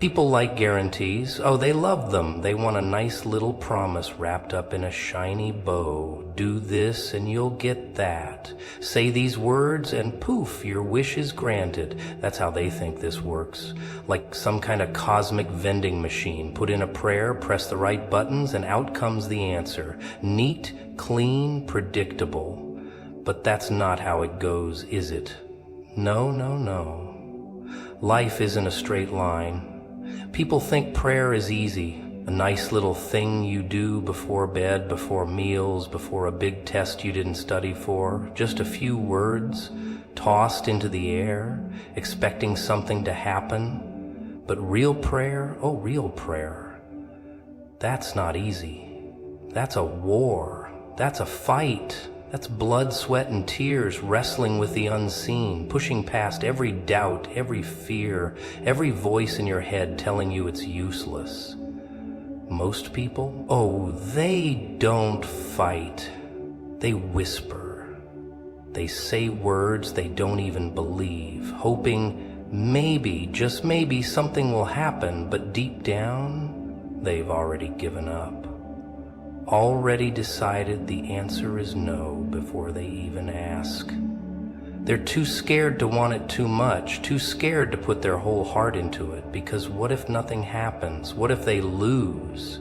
People like guarantees. Oh, they love them. They want a nice little promise wrapped up in a shiny bow. Do this and you'll get that. Say these words and poof, your wish is granted. That's how they think this works. Like some kind of cosmic vending machine. Put in a prayer, press the right buttons, and out comes the answer. Neat, clean, predictable. But that's not how it goes, is it? No, no, no. Life isn't a straight line. People think prayer is easy, a nice little thing you do before bed, before meals, before a big test you didn't study for, just a few words tossed into the air, expecting something to happen. But real prayer, oh, real prayer, that's not easy. That's a war. That's a fight. That's blood, sweat, and tears wrestling with the unseen, pushing past every doubt, every fear, every voice in your head telling you it's useless. Most people, oh, they don't fight. They whisper. They say words they don't even believe, hoping maybe, just maybe, something will happen, but deep down, they've already given up. Already decided the answer is no before they even ask. They're too scared to want it too much, too scared to put their whole heart into it, because what if nothing happens? What if they lose?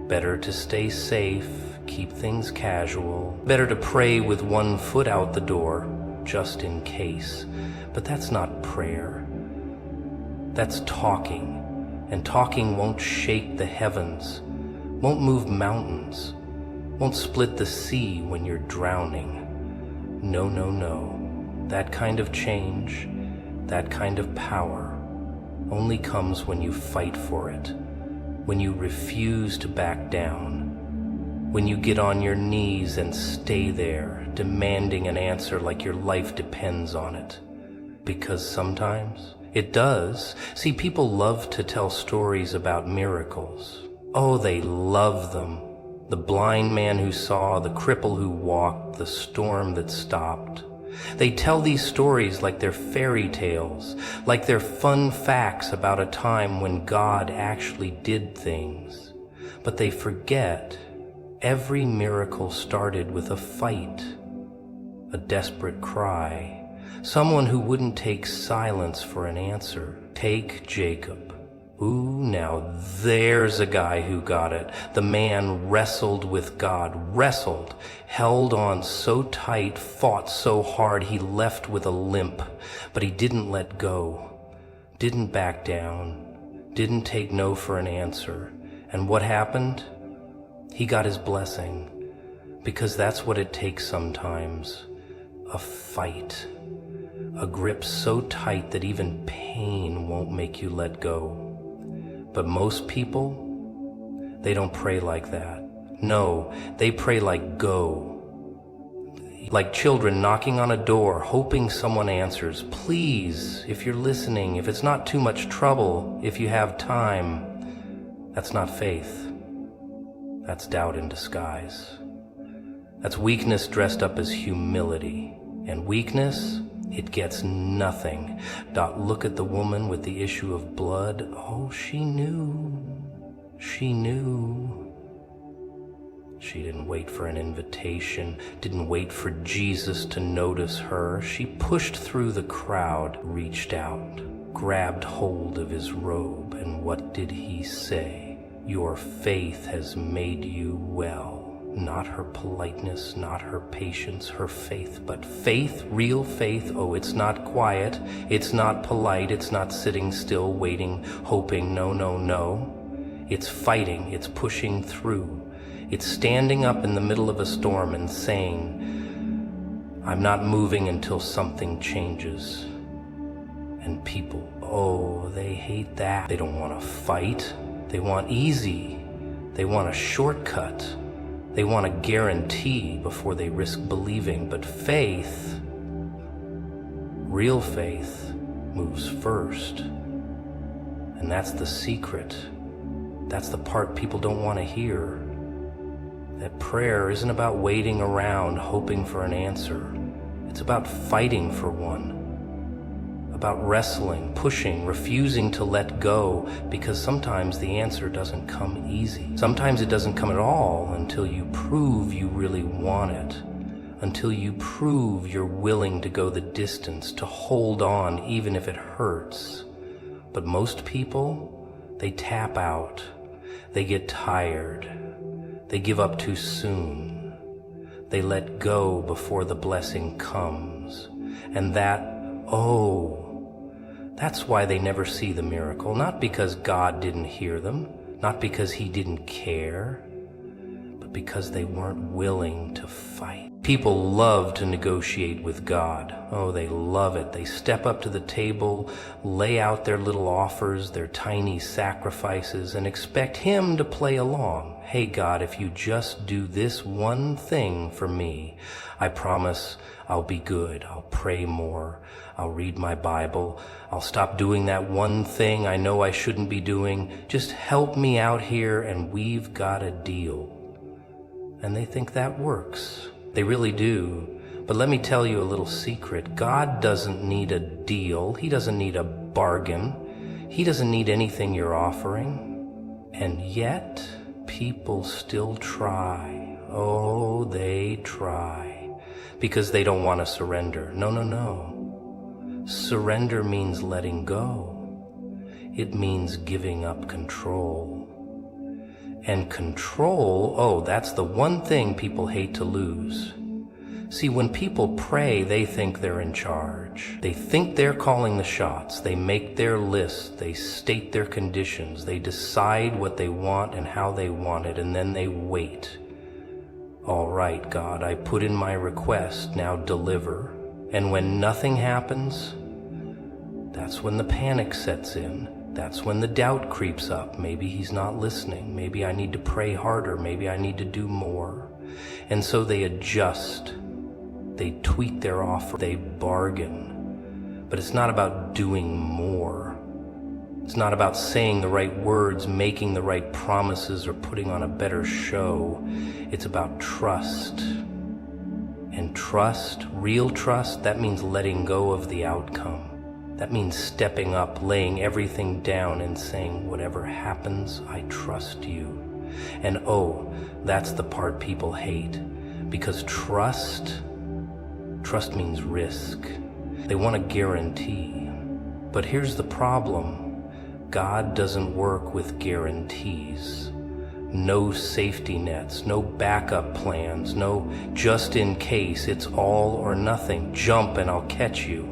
Better to stay safe, keep things casual. Better to pray with one foot out the door, just in case. But that's not prayer. That's talking, and talking won't shake the heavens. Won't move mountains, won't split the sea when you're drowning. No, no, no. That kind of change, that kind of power, only comes when you fight for it, when you refuse to back down, when you get on your knees and stay there, demanding an answer like your life depends on it. Because sometimes it does. See, people love to tell stories about miracles. Oh, they love them. The blind man who saw, the cripple who walked, the storm that stopped. They tell these stories like they're fairy tales, like they're fun facts about a time when God actually did things. But they forget every miracle started with a fight, a desperate cry, someone who wouldn't take silence for an answer. Take Jacob. Ooh, now there's a guy who got it. The man wrestled with God, wrestled, held on so tight, fought so hard he left with a limp. But he didn't let go, didn't back down, didn't take no for an answer. And what happened? He got his blessing, because that's what it takes sometimes. A fight, a grip so tight that even pain won't make you let go. But most people, they don't pray like that. No, they pray like go. Like children knocking on a door, hoping someone answers. Please, if you're listening, if it's not too much trouble, if you have time. That's not faith. That's doubt in disguise. That's weakness dressed up as humility. And weakness, it gets nothing. Look at the woman with the issue of blood. Oh, she knew. She knew. She didn't wait for an invitation, didn't wait for Jesus to notice her. She pushed through the crowd, reached out, grabbed hold of his robe, and what did he say? Your faith has made you well. Not her politeness, not her patience, her faith, but faith, real faith. Oh, it's not quiet, it's not polite, it's not sitting still, waiting, hoping. No, no, no. It's fighting, it's pushing through. It's standing up in the middle of a storm and saying, I'm not moving until something changes. And people, oh, they hate that. They don't want to fight. They want easy. They want a shortcut. They want a guarantee before they risk believing. But faith, real faith, moves first. And that's the secret. That's the part people don't want to hear. That prayer isn't about waiting around hoping for an answer. It's about fighting for one. about wrestling, pushing, refusing to let go, because sometimes the answer doesn't come easy. Sometimes it doesn't come at all until you prove you really want it, until you prove you're willing to go the distance, to hold on even if it hurts. But most people, they tap out, they get tired, they give up too soon, they let go before the blessing comes. And that's why they never see the miracle. Not because God didn't hear them, not because He didn't care, but because they weren't willing to fight. People love to negotiate with God. Oh, they love it. They step up to the table, lay out their little offers, their tiny sacrifices, and expect Him to play along. Hey God, if you just do this one thing for me, I promise I'll be good. I'll pray more. I'll read my Bible. I'll stop doing that one thing I know I shouldn't be doing. Just help me out here and we've got a deal. And they think that works. They really do. But let me tell you a little secret. God doesn't need a deal. He doesn't need a bargain. He doesn't need anything you're offering. And yet, people still try. Oh, they try. Because they don't want to surrender. No. Surrender means letting go. It means giving up control. And control, that's the one thing people hate to lose. See, when people pray, they think they're in charge. They think they're calling the shots. They make their list. They state their conditions. They decide what they want and how they want it, and then they wait. All right, God, I put in my request, now deliver. And when nothing happens, that's when the panic sets in. That's when the doubt creeps up. Maybe He's not listening. Maybe I need to pray harder. Maybe I need to do more. And so they adjust. They tweak their offer. They bargain. But it's not about doing more. It's not about saying the right words, making the right promises, or putting on a better show. It's about trust. And trust, real trust, that means letting go of the outcome. That means stepping up, laying everything down and saying, whatever happens, I trust you. And that's the part people hate. Because trust means risk. They want a guarantee. But here's the problem. God doesn't work with guarantees. No safety nets, no backup plans, no just in case. It's all or nothing. Jump and I'll catch you.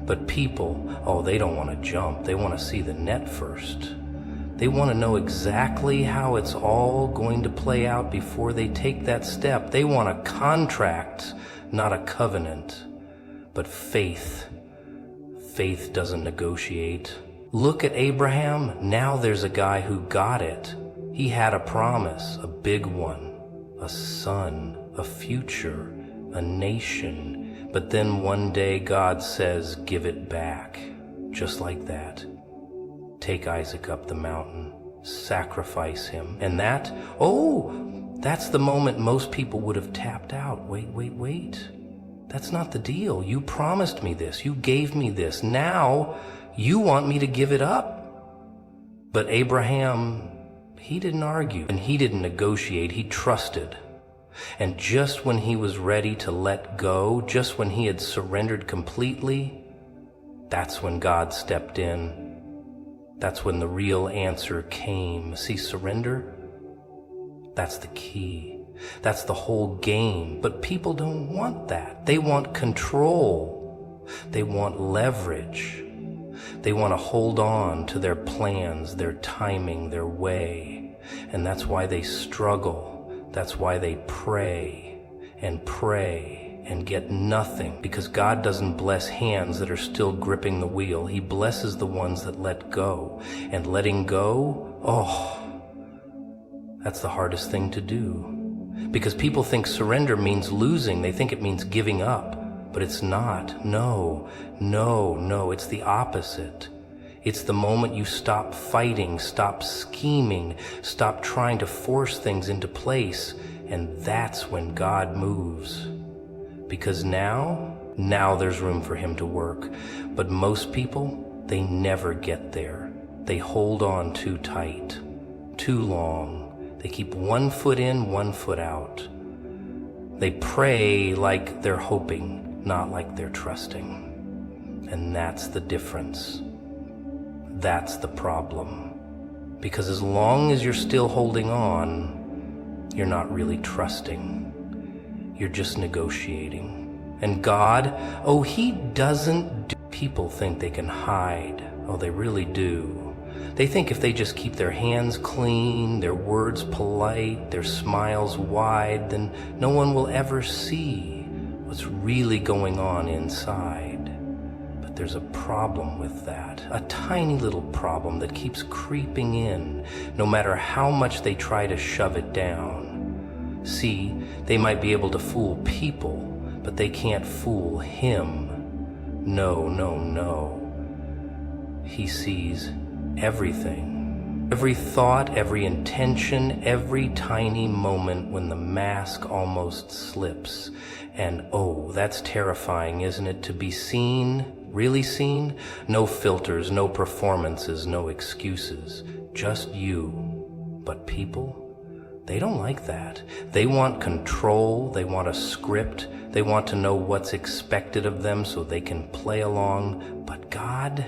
But people, they don't want to jump. They want to see the net first. They want to know exactly how it's all going to play out before they take that step. They want a contract, not a covenant. But faith doesn't negotiate. Look at Abraham. Now there's a guy who got it. He had a promise, a big one, a son, a future, a nation. But then one day God says, give it back. Just like that. Take Isaac up the mountain. Sacrifice him. And that's the moment most people would have tapped out. Wait. That's not the deal. You promised me this. You gave me this. Now you want me to give it up. But Abraham, he didn't argue and he didn't negotiate. He trusted. And just when he was ready to let go, just when he had surrendered completely, that's when God stepped in. That's when the real answer came. See, surrender, that's the key. That's the whole game. But people don't want that. They want control. They want leverage. They want to hold on to their plans, their timing, their way. And that's why they struggle. That's why they pray and get nothing, because God doesn't bless hands that are still gripping the wheel. He blesses the ones that let go. And letting go, that's the hardest thing to do. Because people think surrender means losing. They think it means giving up. But it's not. No, it's the opposite. It's the moment you stop fighting, stop scheming, stop trying to force things into place, and that's when God moves. Because now Now there's room for him to work. But most people, they never get there. They hold on too tight, too long. They keep one foot in, one foot out. They pray like they're hoping, not like they're trusting. And that's the difference. That's the problem. Because as long as you're still holding on, you're not really trusting. You're just negotiating. And God, oh, he doesn't do. People think they can hide. Oh, they really do. They think if they just keep their hands clean, their words polite, their smiles wide, then no one will ever see what's really going on inside. But there's a problem with that, a tiny little problem that keeps creeping in, no matter how much they try to shove it down. See, they might be able to fool people, but they can't fool him. No, no, no. He sees everything. Every thought, every intention, every tiny moment when the mask almost slips. And oh, that's terrifying, isn't it? To be seen, really seen? No filters, no performances, no excuses. Just you. But people? They don't like that. They want control, they want a script, they want to know what's expected of them so they can play along. But God,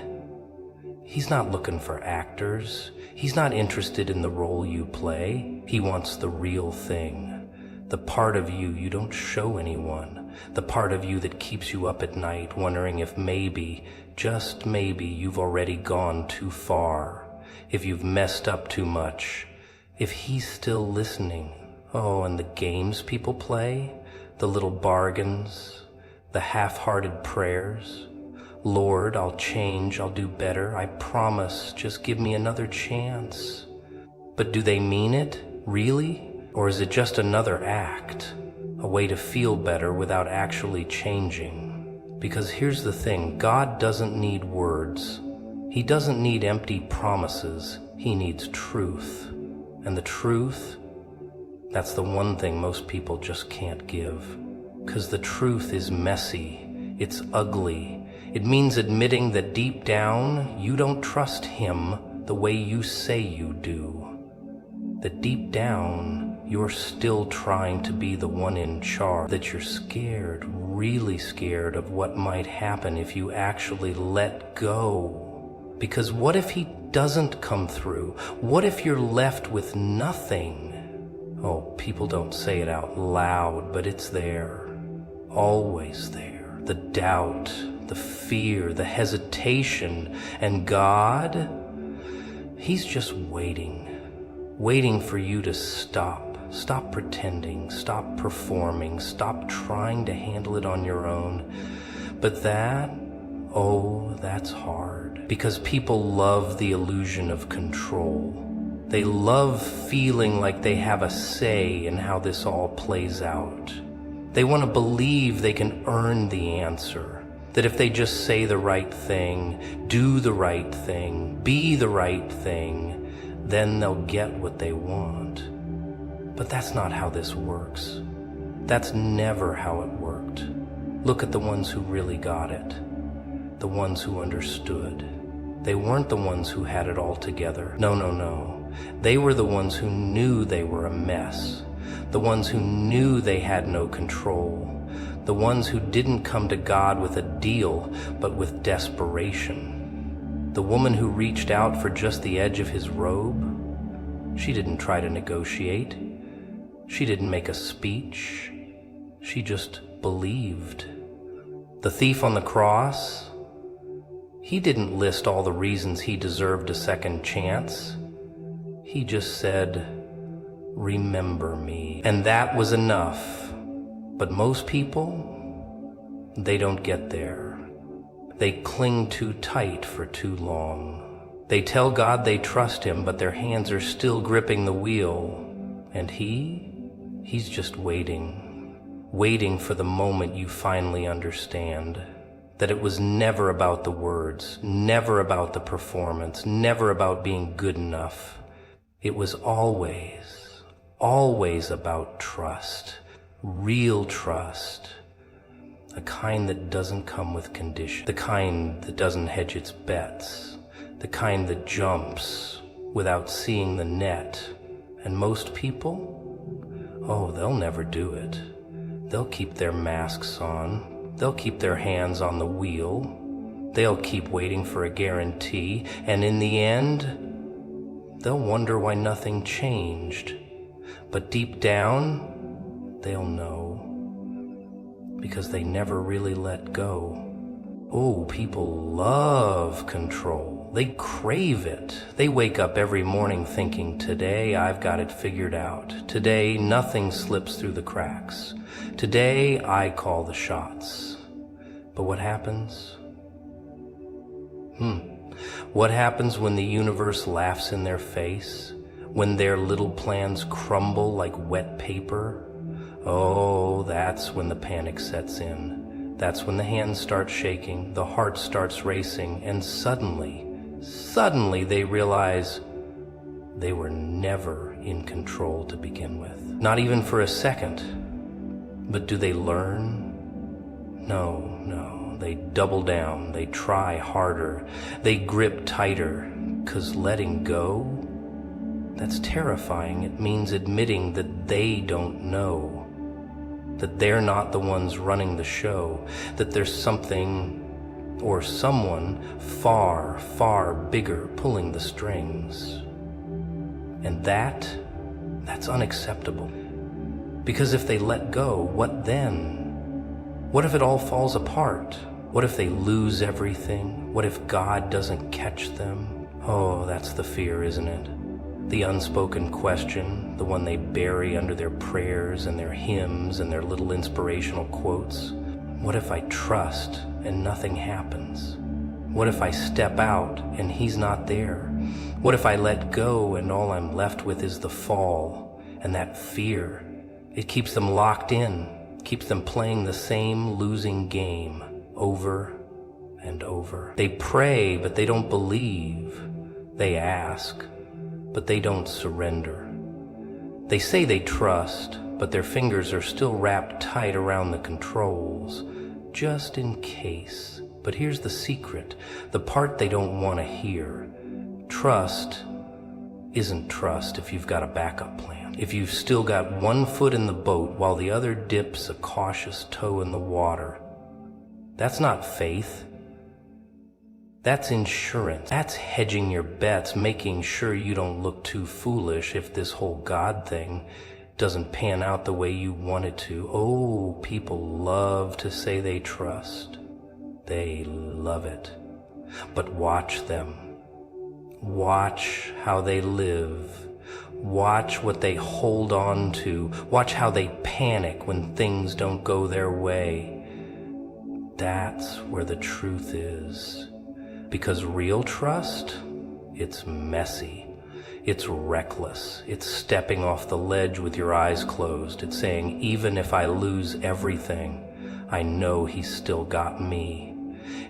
he's not looking for actors. He's not interested in the role you play. He wants the real thing. The part of you you don't show anyone. The part of you that keeps you up at night wondering if maybe, just maybe, you've already gone too far. If you've messed up too much. If he's still listening. Oh, and the games people play, the little bargains, the half-hearted prayers. Lord, I'll change, I'll do better, I promise, just give me another chance. But do they mean it, really? Or is it just another act, a way to feel better without actually changing? Because here's the thing, God doesn't need words. He doesn't need empty promises, he needs truth. And the truth, that's the one thing most people just can't give. 'Cause the truth is messy, it's ugly. It means admitting that deep down, you don't trust him the way you say you do. That deep down, you're still trying to be the one in charge. That you're scared, really scared of what might happen if you actually let go. Because what if he doesn't come through? What if you're left with nothing? Oh, people don't say it out loud, but it's there. Always there. The doubt, the fear, the hesitation. And God, he's just waiting. Waiting for you to stop. Stop pretending. Stop performing. Stop trying to handle it on your own. But that, oh, that's hard. Because people love the illusion of control. They love feeling like they have a say in how this all plays out. They want to believe they can earn the answer. That if they just say the right thing, do the right thing, be the right thing, then they'll get what they want. But that's not how this works. That's never how it worked. Look at the ones who really got it. The ones who understood. They weren't the ones who had it all together. No, no, no. They were the ones who knew they were a mess. The ones who knew they had no control. The ones who didn't come to God with a deal, but with desperation. The woman who reached out for just the edge of his robe, she didn't try to negotiate. She didn't make a speech. She just believed. The thief on the cross, he didn't list all the reasons he deserved a second chance. He just said, remember me. And that was enough. But most people, they don't get there. They cling too tight for too long. They tell God they trust him, but their hands are still gripping the wheel. And he's just waiting. Waiting for the moment you finally understand. That it was never about the words, never about the performance, never about being good enough. It was always about trust, real trust. the kind that doesn't come with condition, the kind that doesn't hedge its bets, the kind that jumps without seeing the net. And most people, oh, they'll never do it. They'll keep their masks on, they'll keep their hands on the wheel, they'll keep waiting for a guarantee, and in the end, they'll wonder why nothing changed. But deep down, they'll know, because they never really let go. Oh, people love control. They crave it. They wake up every morning thinking, today I've got it figured out. Today nothing slips through the cracks. Today I call the shots. But what happens? What happens when the universe laughs in their face? When their little plans crumble like wet paper? Oh, that's when the panic sets in. That's when the hands start shaking, the heart starts racing, and suddenly they realize they were never in control to begin with. Not even for a second. But do they learn? No. They double down, they try harder, they grip tighter, 'cause letting go, that's terrifying. It means admitting that they don't know, that they're not the ones running the show, that there's something or someone far, far bigger pulling the strings. And that's unacceptable. Because if they let go, what then? What if it all falls apart? What if they lose everything? What if God doesn't catch them? Oh, that's the fear, isn't it? The unspoken question, the one they bury under their prayers and their hymns and their little inspirational quotes. What if I trust and nothing happens? What if I step out and he's not there? What if I let go and all I'm left with is the fall? And that fear, it keeps them locked in, keeps them playing the same losing game over and over. They pray, but they don't believe. They ask, but they don't surrender. They say they trust, but their fingers are still wrapped tight around the controls, just in case. But here's the secret, the part they don't want to hear. Trust isn't trust if you've got a backup plan. If you've still got one foot in the boat while the other dips a cautious toe in the water. That's not faith. That's insurance. That's hedging your bets, making sure you don't look too foolish if this whole God thing doesn't pan out the way you want it to. Oh, people love to say they trust. They love it. But watch them. Watch how they live. Watch what they hold on to. Watch how they panic when things don't go their way. That's where the truth is. Because real trust, it's messy. It's reckless. It's stepping off the ledge with your eyes closed. It's saying, even if I lose everything, I know he's still got me.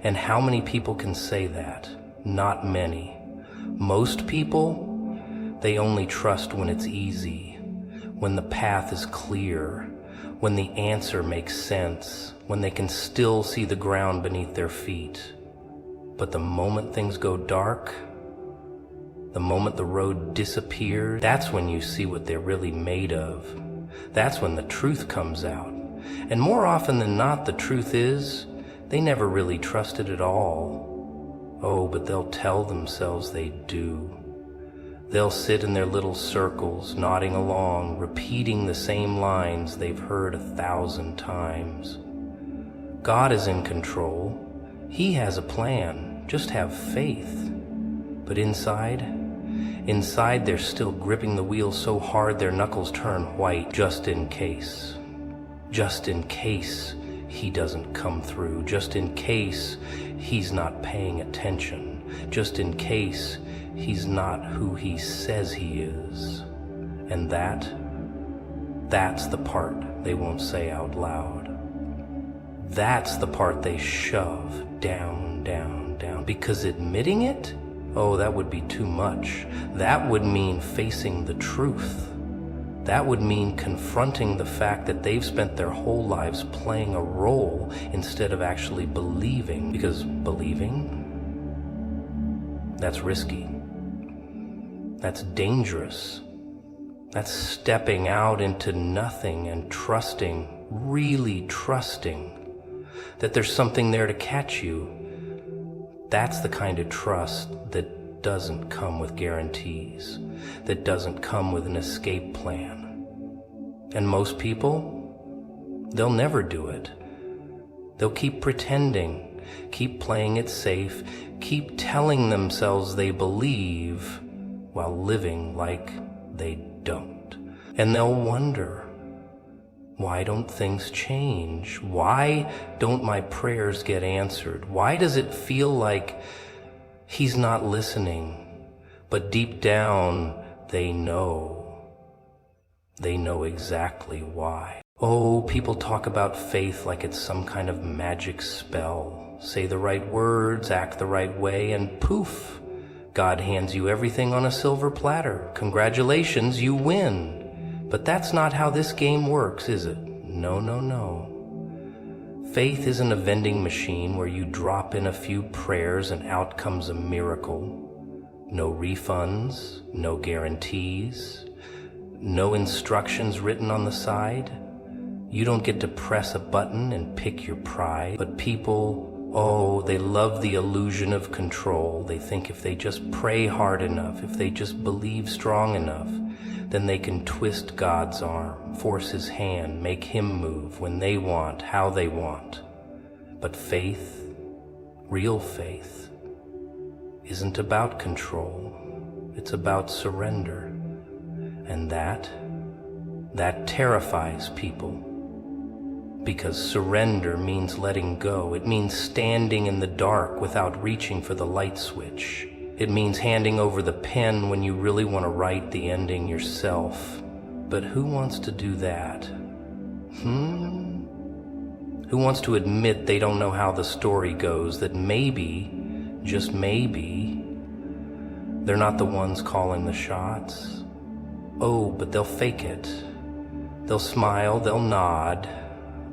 And how many people can say that? Not many. Most people, they only trust when it's easy, when the path is clear, when the answer makes sense, when they can still see the ground beneath their feet. But the moment things go dark, the moment the road disappears, that's when you see what they're really made of. That's when the truth comes out. And more often than not, the truth is, they never really trusted at all. Oh, but they'll tell themselves they do. They'll sit in their little circles, nodding along, repeating the same lines they've heard 1,000 times. God is in control. He has a plan. Just have faith. But inside they're still gripping the wheel so hard their knuckles turn white, just in case. Just in case he doesn't come through. Just in case he's not paying attention. Just in case he's not who he says he is. And that's the part they won't say out loud. That's the part they shove down, down, down. Because admitting it, oh, that would be too much. That would mean facing the truth. That would mean confronting the fact that they've spent their whole lives playing a role instead of actually believing, because believing, that's risky. That's dangerous. That's stepping out into nothing and trusting, really trusting, that there's something there to catch you. That's the kind of trust that doesn't come with guarantees, that doesn't come with an escape plan. And most people, they'll never do it. They'll keep pretending, keep playing it safe, keep telling themselves they believe while living like they don't. And they'll wonder, why don't things change? Why don't my prayers get answered? Why does it feel like he's not listening? But deep down, they know. They know exactly why. Oh, people talk about faith like it's some kind of magic spell. Say the right words, act the right way, and poof, God hands you everything on a silver platter. Congratulations, you win. But that's not how this game works, is it? No, no, no. Faith isn't a vending machine where you drop in a few prayers and out comes a miracle. No refunds, no guarantees, no instructions written on the side. You don't get to press a button and pick your pride. But people, oh, they love the illusion of control. They think if they just pray hard enough, if they just believe strong enough, then they can twist God's arm, force his hand, make him move when they want, how they want. But faith, real faith, isn't about control. It's about surrender. And that terrifies people. Because surrender means letting go. It means standing in the dark without reaching for the light switch. It means handing over the pen when you really want to write the ending yourself. But who wants to do that? Who wants to admit they don't know how the story goes, that maybe, just maybe, they're not the ones calling the shots? Oh, but they'll fake it. They'll smile, they'll nod,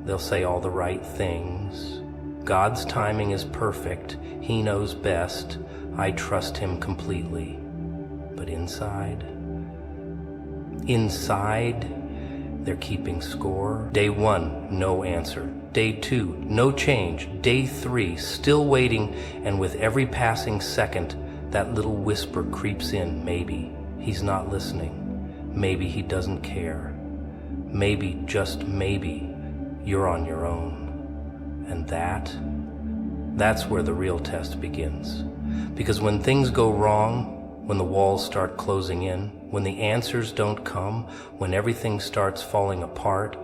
they'll say all the right things. God's timing is perfect. He knows best. I trust him completely. But inside, they're keeping score. Day 1, no answer. Day 2, no change. Day 3, still waiting, and with every passing second, that little whisper creeps in. Maybe he's not listening. Maybe he doesn't care. Maybe, just maybe, you're on your own. And that's where the real test begins. Because when things go wrong, when the walls start closing in, when the answers don't come, when everything starts falling apart,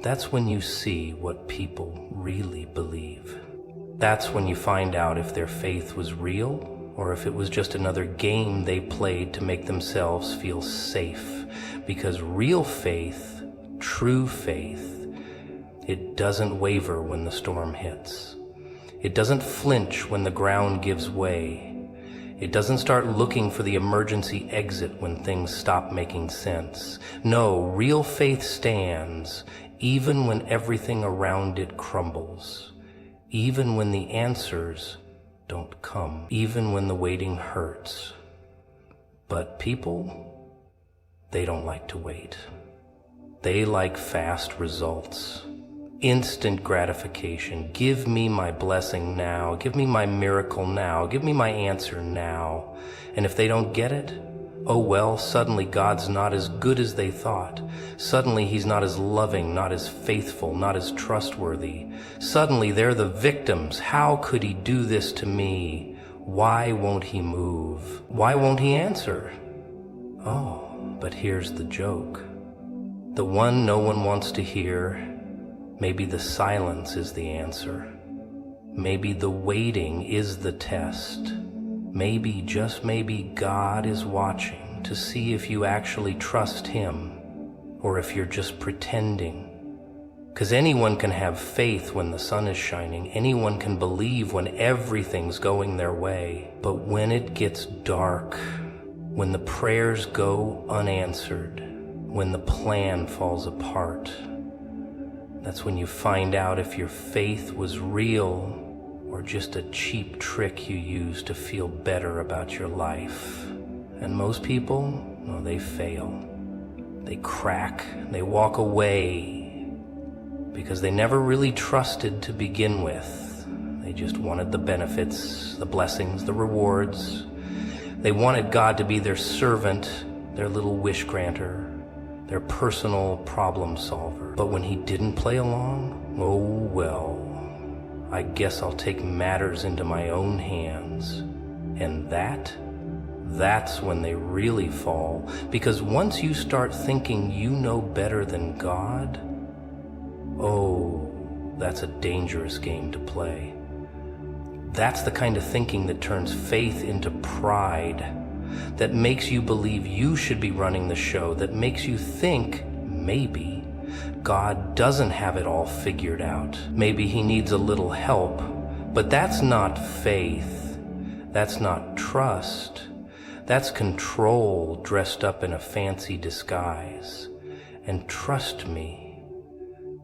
that's when you see what people really believe. That's when you find out if their faith was real or if it was just another game they played to make themselves feel safe. Because real faith, true faith, it doesn't waver when the storm hits. It doesn't flinch when the ground gives way. It doesn't start looking for the emergency exit when things stop making sense. No, real faith stands even when everything around it crumbles, even when the answers don't come, even when the waiting hurts. But people, they don't like to wait. They like fast results. Instant gratification. Give me my blessing now. Give me my miracle now. Give me my answer now. And if they don't get it, oh well, suddenly God's not as good as they thought. Suddenly he's not as loving, not as faithful, not as trustworthy. Suddenly they're the victims. How could he do this to me? Why won't he move? Why won't he answer? Oh, but here's the joke. The one no one wants to hear. Maybe the silence is the answer. Maybe the waiting is the test. Maybe, just maybe, God is watching to see if you actually trust him or if you're just pretending. Because anyone can have faith when the sun is shining. Anyone can believe when everything's going their way. But when it gets dark, when the prayers go unanswered, when the plan falls apart. That's when you find out if your faith was real or just a cheap trick you use to feel better about your life. And most people, well, they fail. They crack, they walk away because they never really trusted to begin with. They just wanted the benefits, the blessings, the rewards. They wanted God to be their servant, their little wish granter, their personal problem solver. But when he didn't play along, oh well, I guess I'll take matters into my own hands. And that's when they really fall. Because once you start thinking you know better than God, oh, that's a dangerous game to play. That's the kind of thinking that turns faith into pride, that makes you believe you should be running the show, that makes you think, maybe, God doesn't have it all figured out. Maybe he needs a little help. But that's not faith. That's not trust. That's control dressed up in a fancy disguise. And trust me,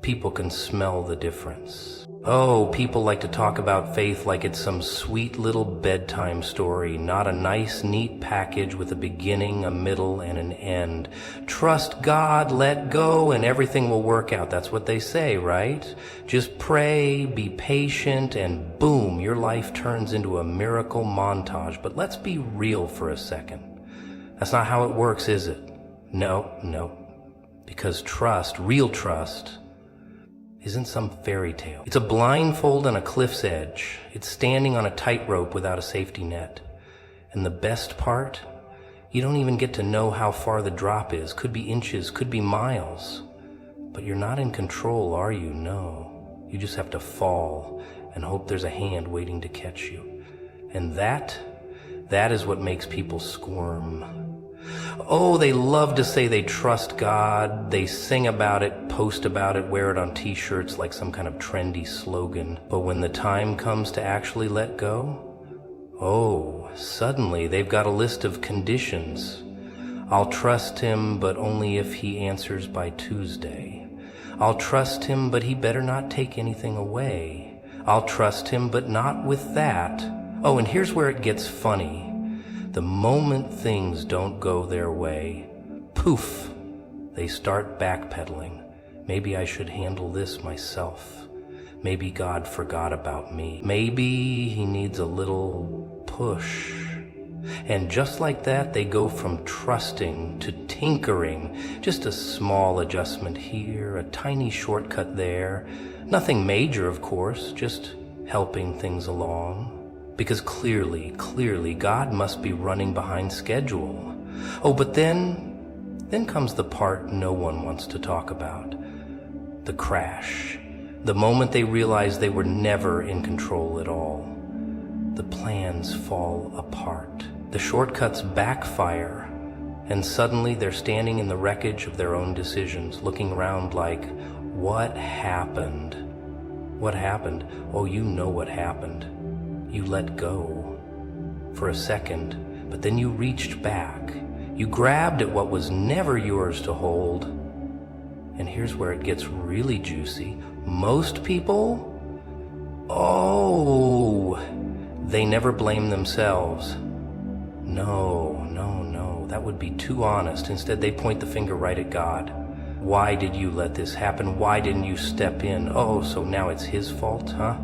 people can smell the difference. Oh, people like to talk about faith like it's some sweet little bedtime story, not a nice, neat package with a beginning, a middle, and an end. Trust God, let go, and everything will work out. That's what they say, right? Just pray, be patient, and boom, your life turns into a miracle montage. But let's be real for a second. That's not how it works, is it? No. Because trust, real trust, isn't some fairy tale. It's a blindfold on a cliff's edge. It's standing on a tightrope without a safety net. And the best part, you don't even get to know how far the drop is. Could be inches, could be miles. But you're not in control, are you? No. You just have to fall and hope there's a hand waiting to catch you. And that is what makes people squirm. Oh, they love to say they trust God. They sing about it, post about it, wear it on t-shirts like some kind of trendy slogan. But when the time comes to actually let go, oh, suddenly they've got a list of conditions. I'll trust him, but only if he answers by Tuesday. I'll trust him, but he better not take anything away. I'll trust him, but not with that. Oh, and here's where it gets funny. The moment things don't go their way, poof, they start backpedaling. Maybe I should handle this myself. Maybe God forgot about me. Maybe he needs a little push. And just like that, they go from trusting to tinkering. Just a small adjustment here, a tiny shortcut there. Nothing major, of course, just helping things along. Because clearly, God must be running behind schedule. Oh, but then comes the part no one wants to talk about. The crash. The moment they realize they were never in control at all. The plans fall apart. The shortcuts backfire. And suddenly they're standing in the wreckage of their own decisions, looking around like, what happened? What happened? Oh, you know what happened. You let go for a second, but then you reached back. You grabbed at what was never yours to hold. And here's where it gets really juicy. Most people, oh, they never blame themselves. No, that would be too honest. Instead, they point the finger right at God. Why did you let this happen? Why didn't you step in? Oh, so now it's his fault, huh?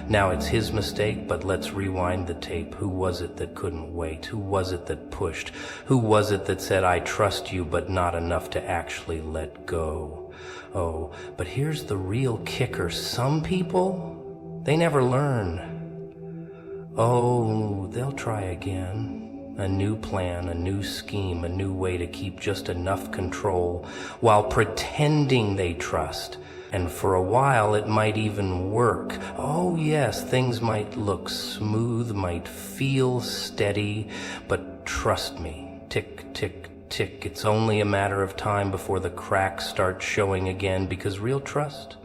Now it's his mistake, but let's rewind the tape. Who was it that couldn't wait? Who was it that pushed? Who was it that said, I trust you, but not enough to actually let go? Oh, but here's the real kicker. Some people, they never learn. Oh, they'll try again. A new plan, a new scheme, a new way to keep just enough control while pretending they trust. And for a while, it might even work. Oh yes, things might look smooth, might feel steady, but trust me, tick, tick, tick, it's only a matter of time before the cracks start showing again, because real trust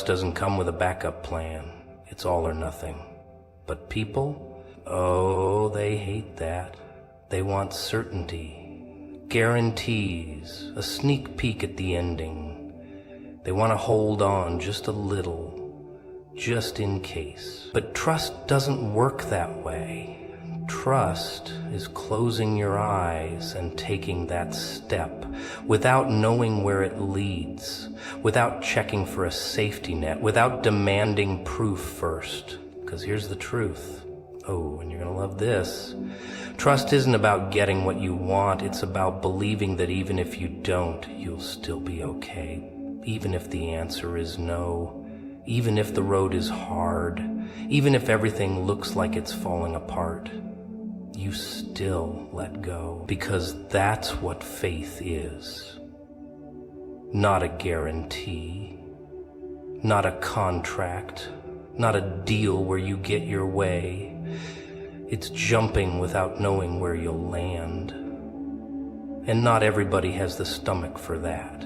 doesn't come with a backup plan. It's all or nothing. But people, oh, they hate that. They want certainty. Guarantees, a sneak peek at the ending. They want to hold on just a little, just in case. But trust doesn't work that way. Trust is closing your eyes and taking that step without knowing where it leads, without checking for a safety net, without demanding proof first. Because here's the truth. Oh, and you're gonna love this. Trust isn't about getting what you want, it's about believing that even if you don't, you'll still be okay. Even if the answer is no, even if the road is hard, even if everything looks like it's falling apart, you still let go, because that's what faith is. Not a guarantee, not a contract, not a deal where you get your way. It's jumping without knowing where you'll land. And not everybody has the stomach for that.